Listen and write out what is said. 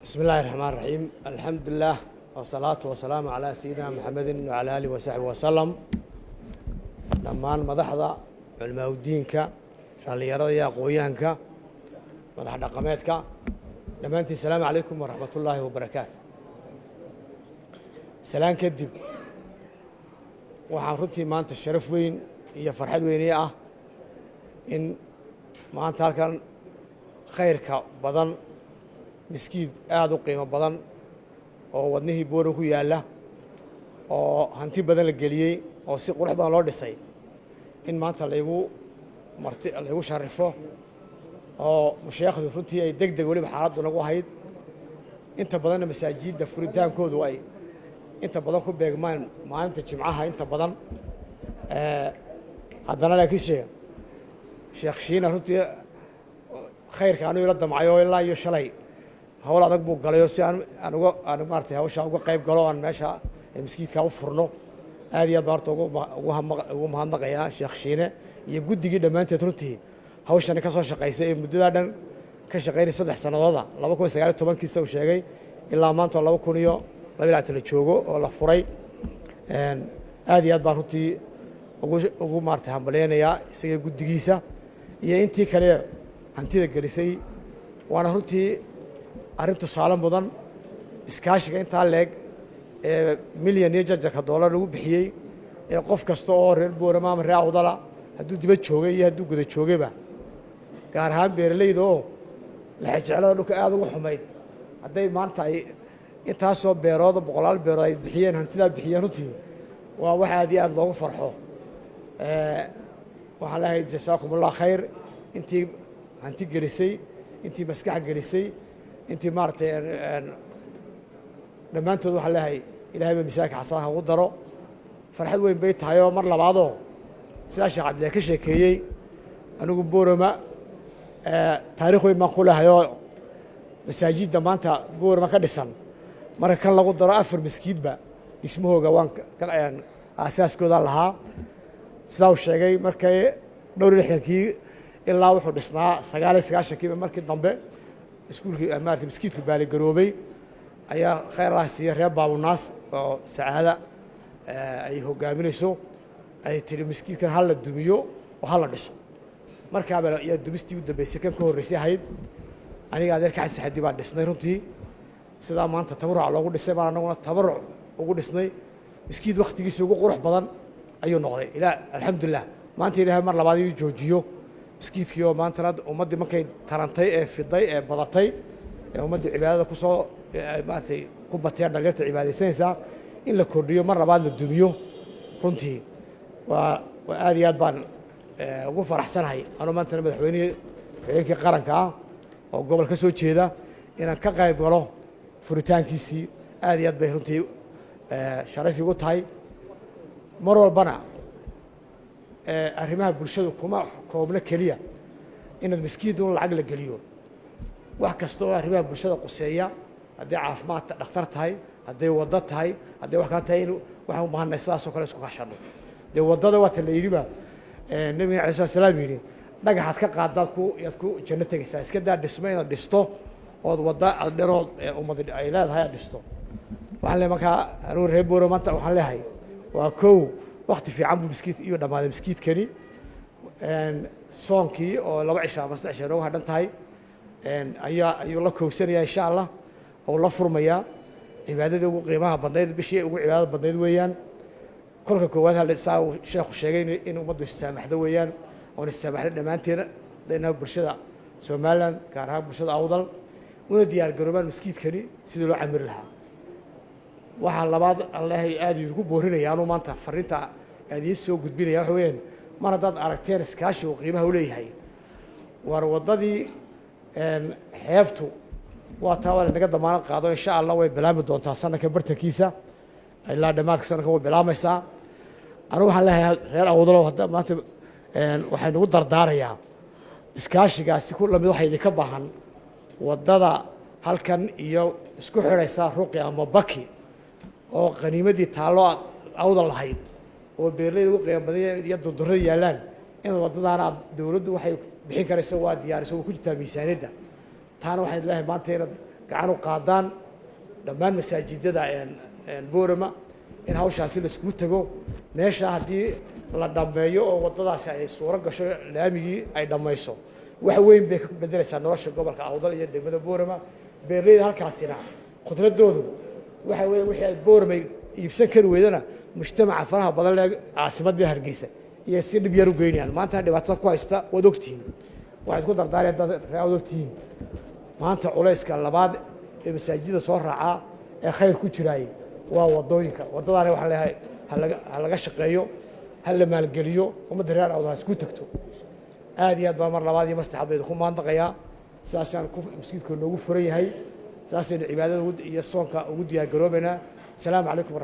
بسم الله الرحمن الرحيم الحمد لله والصلاة والسلام على سيدنا محمد وعلى آله وصحبه وسلم لما مدحضة علماء الدينك اللي يرى قويانك مدحضة قميتك لما أنت السلام عليكم ورحمة الله وبركاته سلام كدب waxaan runtii maanta sharaf weyn iyo farxad weyn ah in maanta halkan khayrka badan miskiid aad u qiimo badan oo wadnihii booro ku yaala oo hanti badan la geliyay oo si qurux badan loo dhisay in maanta laygu sharifo oo mushaayikhdii runtii ay degdeg waliba xaaladdu nagu ahayd inta badanna masaajidda furitaankoodu ay inta badan ku beegmaan maalinta jimcaha inta badan haddana laakiin sheekh shiina runtii khayrka anigu ila damcayo ilaa iyo shalay hawl adag buu galayo si aan maartay hawsha uga qayb galo aan meesha miskiidka u furno aad iyo aad baan horta ugu mahadnaqayaa sheekh shiine iyo guddigii dhammaanteed runtii hawshani ka soo shaqaysay ee muddadaa dhan ka shaqaynay 3 sanadooda 2019 uu sheegay ilaa maanta 2020 la joogo oo la furay aad iyo aad baan runtii ugu maartay hambaleynayaa isaga guddigiisa iyo intii kale hantida gelisay waana runtii arrintu saalan mudan iskaashiga intaa leeg ee milyan iyo jarjarka dollar lagu bixiyey ee qof kasta oo reer boorama ama reer awdala hadduu dibad joogay iyo hadduu guda joogayba gaar ahaan beeralayda oo laxajeclada dhulka aad ugu xumayd hadday maanta ay intaasoo beerooda boqolaal beerood ay bixiyeen hantidaa bixiyeen runtii waa wax aad iyo aad loogu farxo waxaan leeyahay jasaakum allah khayr intii hanti gelisay intii maskax gelisay intii maartay dhammaantood waxaan leeyahay ilaahay baa miisaanka xasanaha ugu daro farxad weyn bay tahay oo mar labaadoo sidaa sheekh cabdilaahi ka sheekeeyey anigu boorama taariikh weyn baan ku lehayoo masaajidda maanta boorama ka dhisan marka kan lagu daro 4 miskiidba dhismahooga waan aasaaskoodaan lahaa sidaa uu sheegay markay dhowr 60kii ilaa wuxuu dhisnaa 99kiiba markii dambe iskuulkii maartay miskiidku baaligaroobay ayaa khayr Allah siiyay reer baabunaas oo sacaada ay hogaaminayso ay tiri miskiidkan hal la dumiyo oo hal la dhiso markaaba ayaa dumistii u dambeysay kan ka horreysay ahayd aniga adeerka xasaxadii baan dhisnay runtii sidaa maanta tabaruc loogu dhisay baan anaguna tabaruc ugu dhisnay miskiid waqtigiisa ugu qurux badan ayuu noqday ilaa alxamdulilah maanta ilaahay mar labaad uu joojiyo miskiidkii oo maanta ummadii markay tarantay ee fiday ee badatay ee ummadii cibaadada ku soo maartay ku batay dhalinyarta cibaadaysanaysa in la kordhiyo mar labaad la dumiyo runtii waa aad iyo aad baan ugu faraxsanahay anoo maanta madaxweynihii qaranka ah oo gobol ka soo jeeda inaan ka qayb galo furitaankiisii aad iyo aad bay runtii sharaf igu tahay mar walbana arrimaha bulshadu kuma koobna keliya inaad miskiidun lacag la geliyo wax kasta oo arrimaha bulshada quseeya hadday caafimaad dhakhtar tahay hadday waddo tahay hadday wax kala tahay in waxaan u baahanay sidaasoo kale isku kaashano dee waddada waata la yidhiba nabiga calayi salatu salaam yidhi dhagaxaad ka qaadaad yaad ku janno tegaysaa iska daa dhismo inaad dhisto ood wadda aldherood ummad ay leedahay aad dhisto waxaan leeyahay markaa anugu reer booro maanta waxaan leeyahay waa kow waqti fiican buu miskiid iyo dhammaaday miskiidkani soonkii oo 2 cisho ama 3 cisho noogu hadhan tahay ayuu la kowsanayaa insha allah oo la furmayaa cibaadada ugu qiimaha badnayd bishii ugu cibaadada badnayd weeyaan kolka koowaad hal saa uu sheekhu sheegay in ummaddu istaamaxdo weeyaan oo istaamaxdo dhammaanteena dadna bulshada Soomaaliland gaar ahaan bulshada awdal una diyaar garoobaan miskiidkani sidii loo camir lahaa waxaan labaad Ilaahay aad ugu boorinayaan oo maanta fariinta aad ii soo gudbinaya waxa weeyaan mar haddaad aragteen iskaashi oo qiimaha u leeyahay war waddadii xeebtu waa taa wala naga damaanad qaado insha Allah way bilaami doontaa sanadka bartankiisa ilaa dhamaadka sanadka way bilaamaysaa anigu waxaan leeyahay reer awdalo hadda maanta waxay nagu dardaarayaa iskaashigaasi ku lamid waxa idinka baahan waddada halkan iyo isku xiraysa ruqi ama baki oo qaniimadii taalo awdal lahayd oo beerleyda ugu qiimo badan iyo durdurada yaalaan in waddadaana dawladdu waxay bixin karayso waa diyaariso ku jirtaa miisaaniyadda taana waxaan leeyahay maanta inaad gacan u qaadaan dhammaan masaajidada boorama in hawshaasi la iskugu tago meesha haddii la dhammeeyo oo waddadaasi ay suuro gasho laamigii ay dhammayso wax weyn bay ka beddelaysaa nolosha gobolka awdal iyo degmada boorama beeraleyda halkaasina khudradoodu waxa weeye wixii ay boorama iibsan kari weydana mujtamaca faraha badan leh caasimadda hargeysa iyo si dhib yar u geynayaan maanta dhibaatada ku haysta waad ogtihiin waxaad ku dardaareen dad reer ogtihiin maanta culayska labaad ee masaajidda soo raacaa ee khayr ku jiraayay waa waddooyinka waddadaana waxaan leeyahay ha laga shaqeeyo ha la maalgeliyo ummadda reer awdal ha isku tagto aad iyo aad baa mar labaad iyo mar saddexaad baynu ku maandaqayaa sidaasaan masjidku noogu furan yahay sidaasaynu cibaadada iyo soonka ugu diyaar garoobaynaa asalaamu calaykum waraxmat